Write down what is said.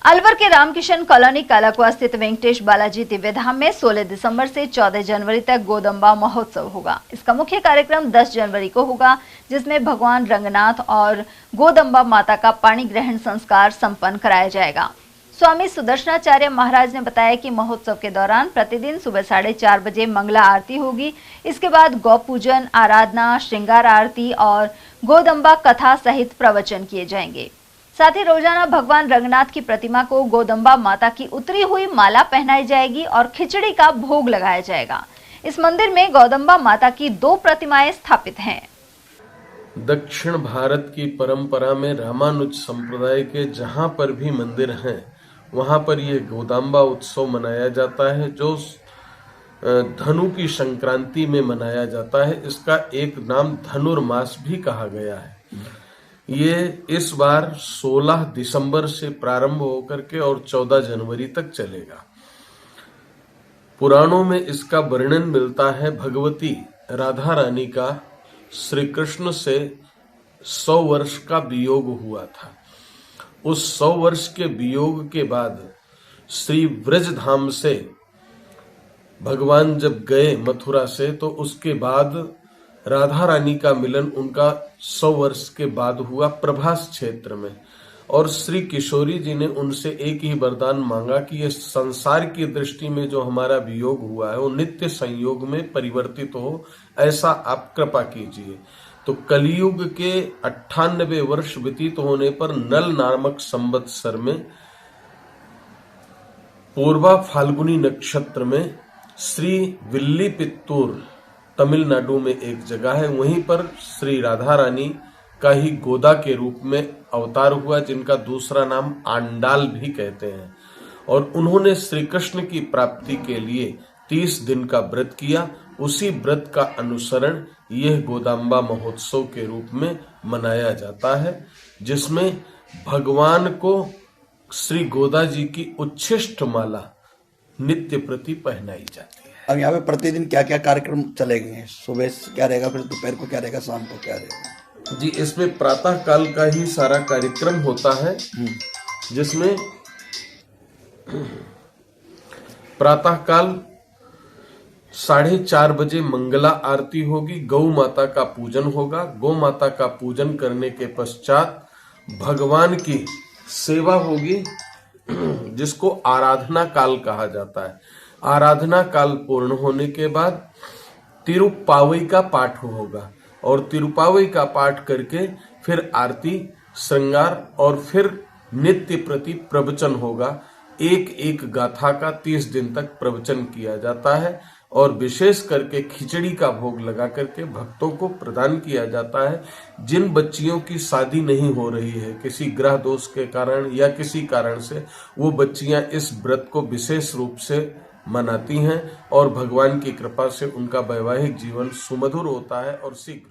अलवर के रामकिशन कॉलोनी कालाकुआ स्थित वेंकटेश बालाजी दिव्य धाम में 16 दिसंबर से 14 जनवरी तक गोदंबा महोत्सव होगा। इसका मुख्य कार्यक्रम 10 जनवरी को होगा, जिसमें भगवान रंगनाथ और गोदंबा माता का पाणी ग्रहण संस्कार संपन्न कराया जाएगा। स्वामी सुदर्शनाचार्य महाराज ने बताया कि महोत्सव के दौरान प्रतिदिन सुबह 4:30 बजे मंगला आरती होगी। इसके बाद गौ पूजन, आराधना, श्रृंगार आरती और गोदंबा कथा सहित प्रवचन किए जाएंगे। साथ ही रोजाना भगवान रंगनाथ की प्रतिमा को गोदंबा माता की उतरी हुई माला पहनाई जाएगी और खिचड़ी का भोग लगाया जाएगा। इस मंदिर में गोदंबा माता की 2 प्रतिमाएं स्थापित हैं। दक्षिण भारत की परंपरा में रामानुज संप्रदाय के जहां पर भी मंदिर हैं, वहां पर ये गोदंबा उत्सव मनाया जाता है, जो धनु की संक्रांति में मनाया जाता है। इसका एक नाम धनुर्मास भी कहा गया है। ये इस बार 16 दिसंबर से प्रारंभ होकर के और 14 जनवरी तक चलेगा। पुराणों में इसका वर्णन मिलता है, भगवती राधा रानी का श्री कृष्ण से 100 वर्ष का वियोग हुआ था। उस 100 वर्ष के वियोग के बाद श्री व्रज धाम से भगवान जब गए मथुरा से, तो उसके बाद राधा रानी का मिलन उनका 100 वर्ष के बाद हुआ प्रभास क्षेत्र में। और श्री किशोरी जी ने उनसे एक ही वरदान मांगा कि ये संसार की दृष्टि में जो हमारा वियोग हुआ है वो नित्य संयोग में परिवर्तित हो, ऐसा आप कृपा कीजिए। तो कलयुग के 98 वर्ष व्यतीत होने पर नल नामक संवत्सर में पूर्वा फाल्गुनी नक्षत्र में श्री विल्लीपुत्तूर तमिलनाडु में एक जगह है, वहीं पर श्री राधा रानी का ही गोदा के रूप में अवतार हुआ, जिनका दूसरा नाम आंडाल भी कहते हैं। और उन्होंने श्री कृष्ण की प्राप्ति के लिए 30 दिन का व्रत किया। उसी व्रत का अनुसरण यह गोदंबा महोत्सव के रूप में मनाया जाता है, जिसमें भगवान को श्री गोदा जी की उच्छिष्ट माला नित्य प्रति पहनाई जाती है। अब यहाँ पे प्रतिदिन क्या क्या कार्यक्रम चलेंगे? सुबह क्या रहेगा, फिर दोपहर को क्या रहेगा, शाम को क्या रहेगा? जी, इसमें प्रातः काल का ही सारा कार्यक्रम होता है, जिसमें प्रातः काल 4:30 बजे मंगला आरती होगी, गौ माता का पूजन होगा। गौ माता का पूजन करने के पश्चात भगवान की सेवा होगी, जिसको आराधना काल कहा जाता है। आराधना काल पूर्ण होने के बाद तिरुप्पावई का पाठ होगा और तिरुप्पावई का पाठ करके फिर आरती, श्रृंगार और फिर नित्य प्रति प्रवचन होगा। एक गाथा का 30 दिन तक प्रवचन किया जाता है और विशेष करके खिचड़ी का भोग लगा करके भक्तों को प्रदान किया जाता है। जिन बच्चियों की शादी नहीं हो रही है किसी ग्रह दोष के कारण या किसी कारण से, वो बच्चियां इस व्रत को विशेष रूप से मनाती हैं और भगवान की कृपा से उनका वैवाहिक जीवन सुमधुर होता है और शीघ्र